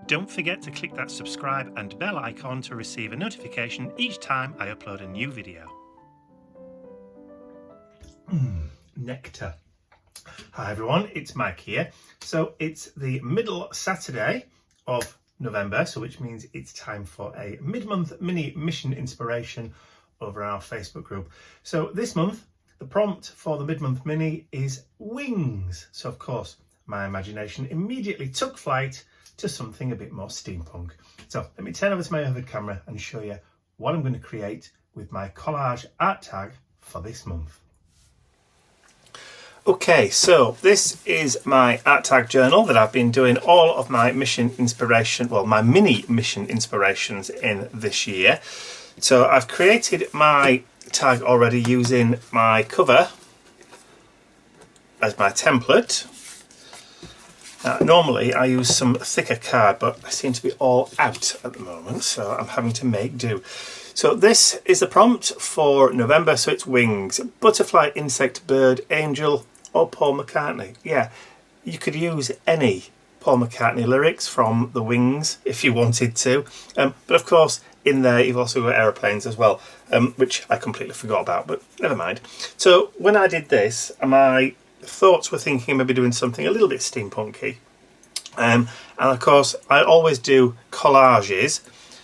Don't forget to click that subscribe and bell icon to receive a notification each time I upload a new video. Nectar. Hi everyone, it's Mike here. So it's the middle Saturday of November, so which means it's time for a mid-month mini mission inspiration over our Facebook group. So this month, the prompt for the mid-month mini is wings. So of course, my imagination immediately took flight to something a bit more steampunk. So let me turn over to my overhead camera and show you what I'm going to create with my collage art tag for this month. Okay, so this is my art tag journal that I've been doing all of my mission inspiration, well, my mini mission inspirations in this year. So I've created my tag already using my cover as my template. Normally I use some thicker card, but I seem to be all out at the moment, so I'm having to make do. So this is the prompt for November, so it's wings. Butterfly, insect, bird, angel, or Paul McCartney. Yeah, you could use any Paul McCartney lyrics from the Wings if you wanted to. But of course, in there you've also got aeroplanes as well, which I completely forgot about, but never mind. So when I did this, my thoughts were thinking maybe doing something a little bit steampunky. And of course, I always do collages.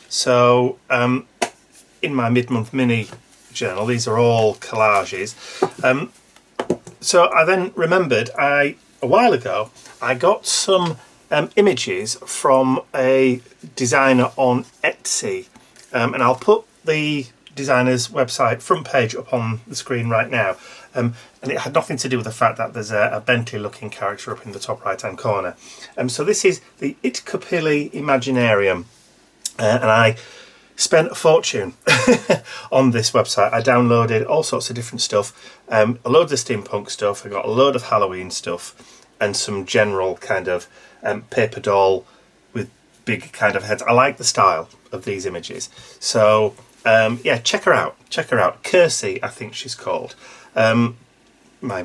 So in my mid-month mini journal, these are all collages. So I then remembered a while ago I got some images from a designer on Etsy, and I'll put the designer's website front page up on the screen right now, and it had nothing to do with the fact that there's a Bentley looking character up in the top right hand corner. So this is the Itkapili Imaginarium, and I spent a fortune on this website. I downloaded all sorts of different stuff, a load of the steampunk stuff, I got a load of Halloween stuff, and some general kind of paper doll with big kind of heads. I like the style of these images. So yeah, check her out. Kirsty, I think she's called. My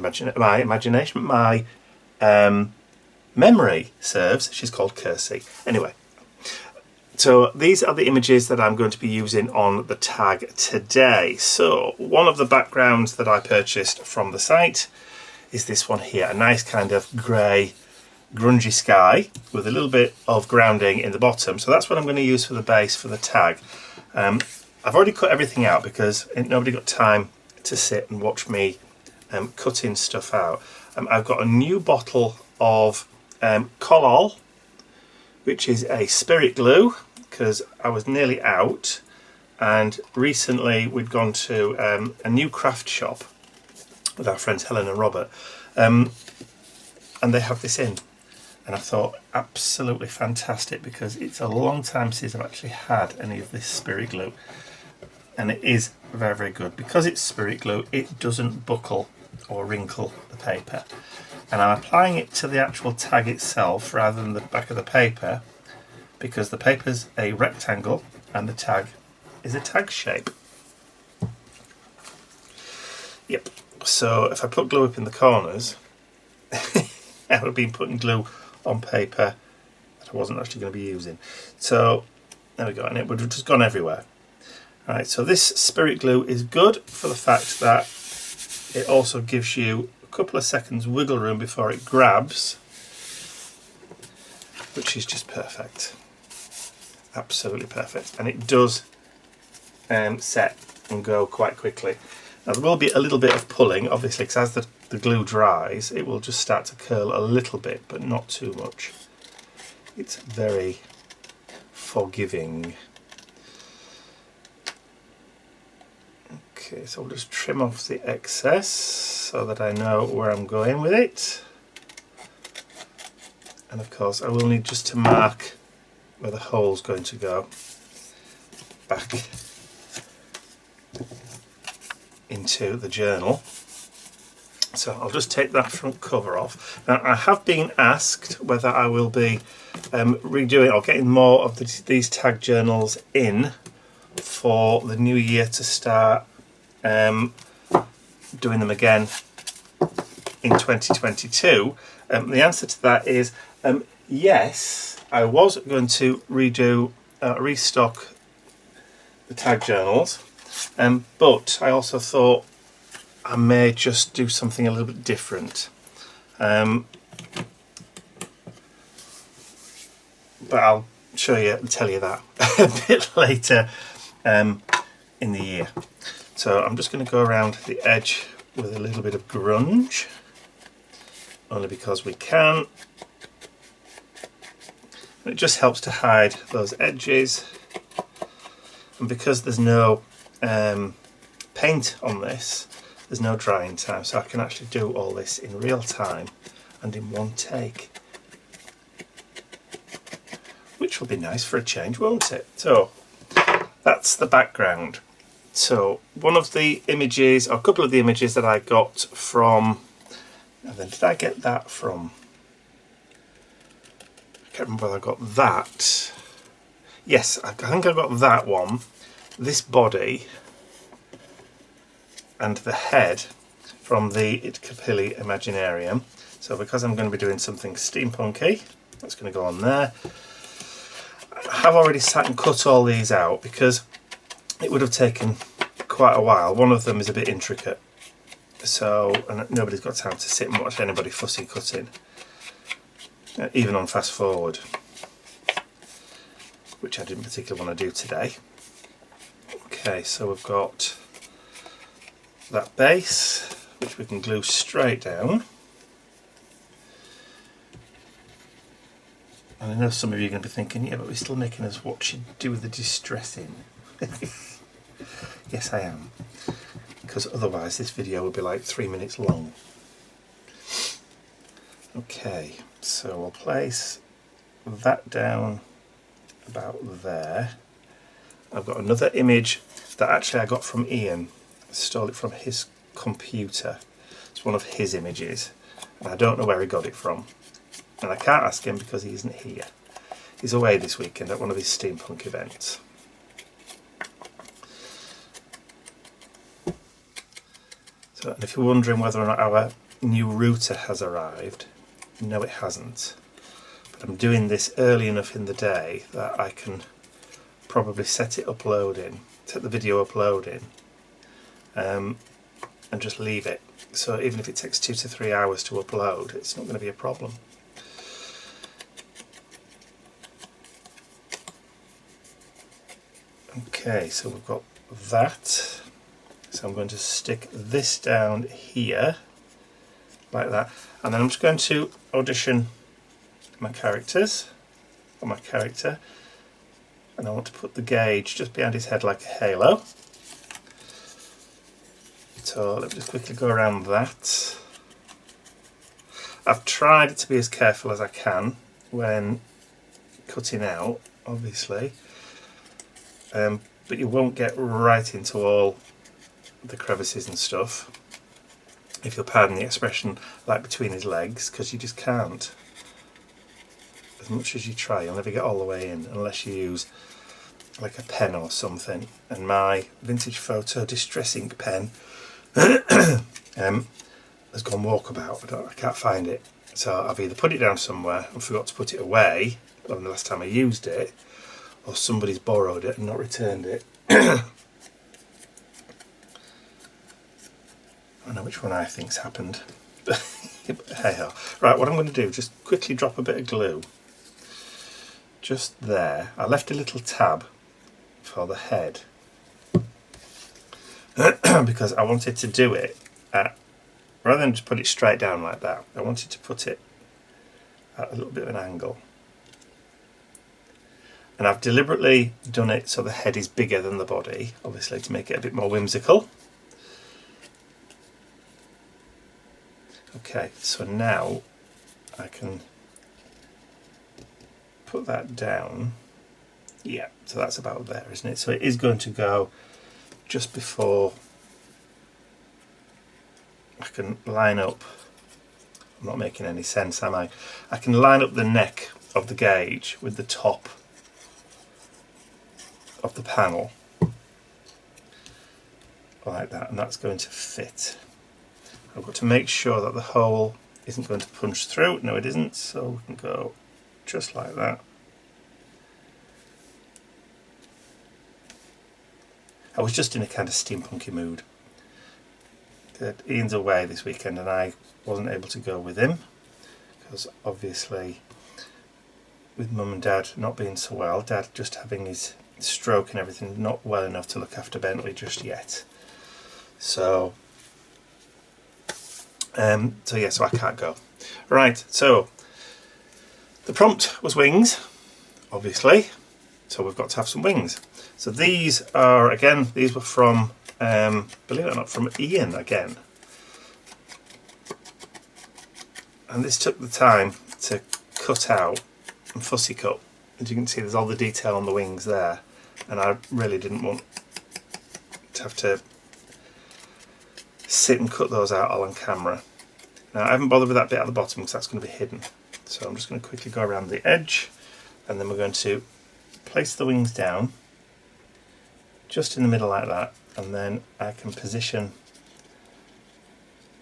memory serves, she's called Kirsty. Anyway, so these are the images that I'm going to be using on the tag today. So one of the backgrounds that I purchased from the site is this one here, a nice kind of grey, grungy sky with a little bit of grounding in the bottom. So that's what I'm going to use for the base for the tag. I've already cut everything out because nobody got time to sit and watch me cutting stuff out. I've got a new bottle of Collaged, which is a spirit glue, because I was nearly out, and recently we'd gone to a new craft shop with our friends Helen and Robert, and they have this in, and I thought absolutely fantastic, because it's a long time since I've actually had any of this spirit glue, and it is very, very good. Because it's spirit glue, it doesn't buckle or wrinkle the paper, and I'm applying it to the actual tag itself rather than the back of the paper, because the paper's a rectangle and the tag is a tag shape. Yep, so if I put glue up in the corners, I would have been putting glue on paper that I wasn't actually going to be using. So there we go, and it would have just gone everywhere. Right, so this spirit glue is good for the fact that it also gives you a couple of seconds wiggle room before it grabs, which is just perfect. Absolutely perfect, and it does set and go quite quickly. Now there will be a little bit of pulling, obviously, because as the glue dries it will just start to curl a little bit, but not too much. It's very forgiving. Okay, so I'll just trim off the excess so that I know where I'm going with it, and of course I will need just to mark where the hole's going to go back into the journal. So I'll just take that front cover off. Now I have been asked whether I will be redoing or getting more of these tag journals in for the new year to start doing them again in 2022. The answer to that is yes, I was going to restock the tag journals, but I also thought I may just do something a little bit different. But I'll show you and tell you that a bit later in the year. So I'm just going to go around the edge with a little bit of grunge, only because we can. It just helps to hide those edges, and because there's no paint on this, there's no drying time, so I can actually do all this in real time and in one take, which will be nice for a change, won't it? So that's the background. So one of the images, or a couple of the images that I got from, and then did I get that from? I can't remember whether I got that. Yes, I think I got that one. This body and the head from the Capilli Imaginarium. So because I'm going to be doing something steampunky, that's going to go on there. I have already sat and cut all these out because it would have taken quite a while. One of them is a bit intricate, so and nobody's got time to sit and watch anybody fussy cutting, even on fast forward, which I didn't particularly want to do today. Okay, so we've got that base, which we can glue straight down. And I know some of you are going to be thinking, yeah, but we're still making us watch you do the distressing. Yes, I am, because otherwise this video would be like 3 minutes long. Okay, so we'll place that down about there. I've got another image that actually I got from Ian. I stole it from his computer. It's one of his images, and I don't know where he got it from. And I can't ask him because he isn't here. He's away this weekend at one of his steampunk events. So, and if you're wondering whether or not our new router has arrived, no it hasn't. But I'm doing this early enough in the day that I can probably set the video uploading, and just leave it. So even if it takes 2 to 3 hours to upload, it's not going to be a problem. Okay, so we've got that. So I'm going to stick this down here, like that. And then I'm just going to audition my characters, or my character. And I want to put the gauge just behind his head like a halo. So let me just quickly go around that. I've tried to be as careful as I can when cutting out, obviously. But you won't get right into all the crevices and stuff, if you'll pardon the expression, like between his legs, because you just can't. As much as you try, you'll never get all the way in unless you use like a pen or something. And my vintage photo distress ink pen has gone walkabout. I can't find it, so I've either put it down somewhere and forgot to put it away when the last time I used it, or somebody's borrowed it and not returned it. I know which one I think's happened. Hey ho. Right, what I'm going to do, just quickly drop a bit of glue just there. I left a little tab for the head because I wanted to do it at, rather than just put it straight down like that, I wanted to put it at a little bit of an angle. And I've deliberately done it so the head is bigger than the body, obviously to make it a bit more whimsical. Okay, so now I can put that down. Yeah, so that's about there, isn't it? So it is going to go just before I can line up. I'm not making any sense, am I? I can line up the neck of the gauge with the top of the panel like that, and that's going to fit. I've got to make sure that the hole isn't going to punch through. No, it isn't, so we can go just like that. I was just in a kind of steampunky mood. Ian's away this weekend and I wasn't able to go with him because obviously with mum and dad not being so well, dad just having his stroke and everything, not well enough to look after Bentley just yet. So so I can't go. Right, so the prompt was wings, obviously, so we've got to have some wings. So these are, again, these were from, believe it or not, from Ian again. And this took the time to cut out and fussy cut. As you can see, there's all the detail on the wings there, and I really didn't want to have to sit and cut those out all on camera. Now I haven't bothered with that bit at the bottom because that's going to be hidden. So I'm just going to quickly go around the edge, and then we're going to place the wings down just in the middle like that, and then I can position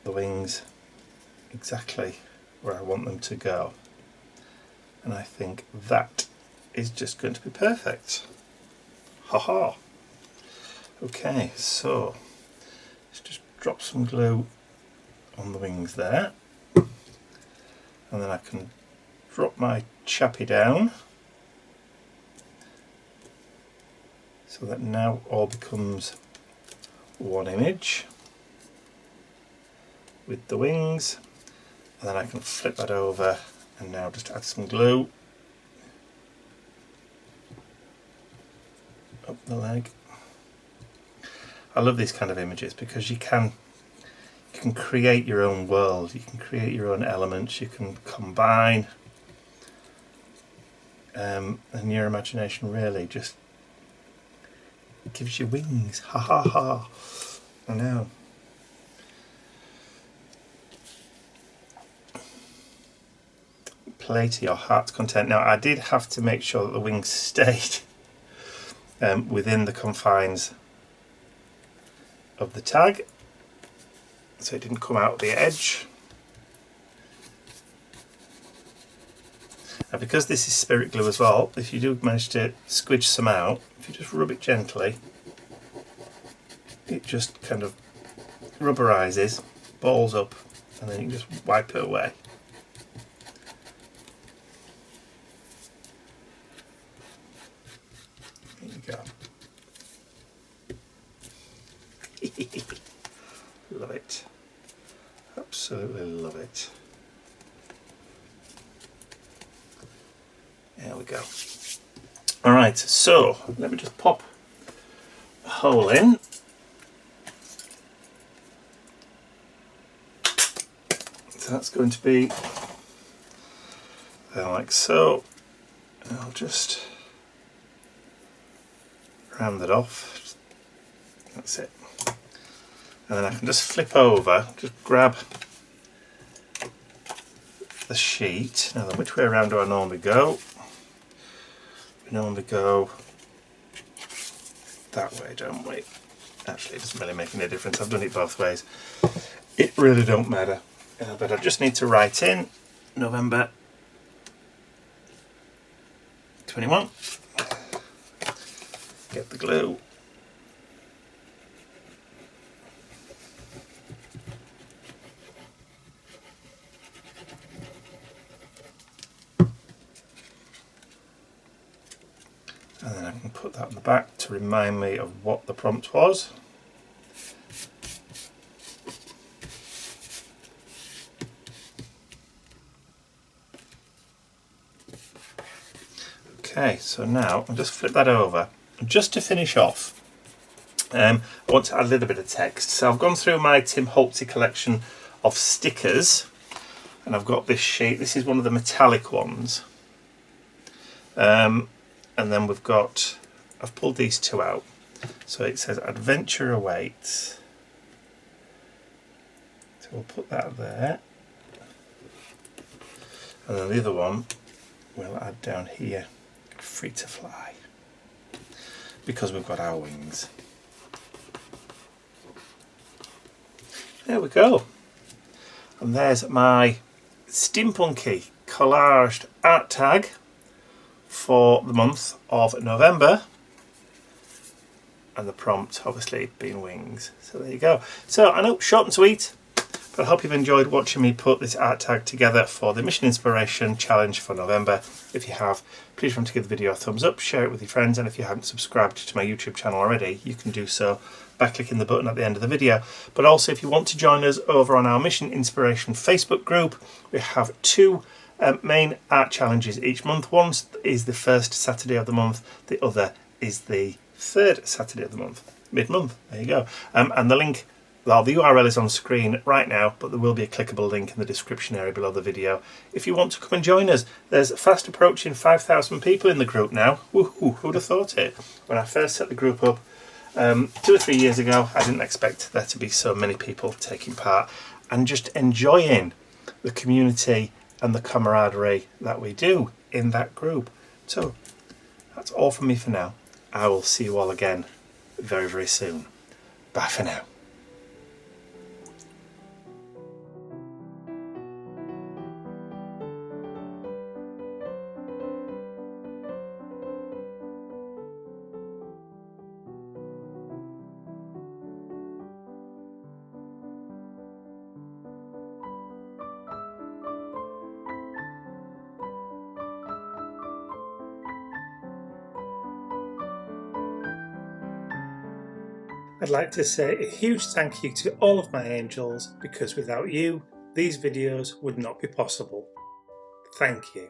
the wings exactly where I want them to go. And I think that is just going to be perfect. Haha. Okay, so let's just drop some glue on the wings there, and then I can drop my chappy down so that now all becomes one image with the wings, and then I can flip that over and now just add some glue up the leg. I love these kind of images because you can create your own world, you can create your own elements, you can combine, and your imagination really just gives you wings. Ha ha ha. I know. Play to your heart's content. Now I did have to make sure that the wings stayed within the confines of the tag, so it didn't come out the edge. And because this is spirit glue as well, if you do manage to squidge some out, if you just rub it gently, it just kind of rubberises, balls up, and then you can just wipe it away. There you go. Love it. Absolutely love it. There we go. Alright, so let me just pop a hole in. So that's going to be like so. I'll just round that off. That's it. And then I can just flip over, just grab the sheet. Now then, which way around do I normally go? We normally go that way, don't we? Actually, it doesn't really make any difference. I've done it both ways. It really don't matter. But I just need to write in November 21. Get the glue. And then I can put that on the back to remind me of what the prompt was. Okay, so now I'll just flip that over. Just to finish off, I want to add a little bit of text. So I've gone through my Tim Holtzy collection of stickers, and I've got this sheet. This is one of the metallic ones. And then we've got, I've pulled these two out. So it says Adventure Awaits. So we'll put that there. And then the other one we'll add down here, Free to Fly. Because we've got our wings. There we go. And there's my steampunky collaged art tag for the month of November. and the prompt obviously being wings. So there you go. So I know, short and sweet, but I hope you've enjoyed watching me put this art tag together for the Mission Inspiration Challenge for November. If you have, please remember to give the video a thumbs up, share it with your friends, and if you haven't subscribed to my YouTube channel already, you can do so by clicking the button at the end of the video. But also, if you want to join us over on our Mission Inspiration Facebook group, we have two main art challenges each month. One is the first Saturday of the month, the other is the third Saturday of the month, mid-month. There you go. And the link, well, the URL is on screen right now, but there will be a clickable link in the description area below the video if you want to come and join us. There's fast approaching 5,000 people in the group now. Woohoo, who'd have thought it? When I first set the group up 2 or 3 years ago, I didn't expect there to be so many people taking part and just enjoying the community and the camaraderie that we do in that group. So that's all from me for now. I will see you all again very, very soon. Bye for now. I'd like to say a huge thank you to all of my angels, because without you, these videos would not be possible. Thank you.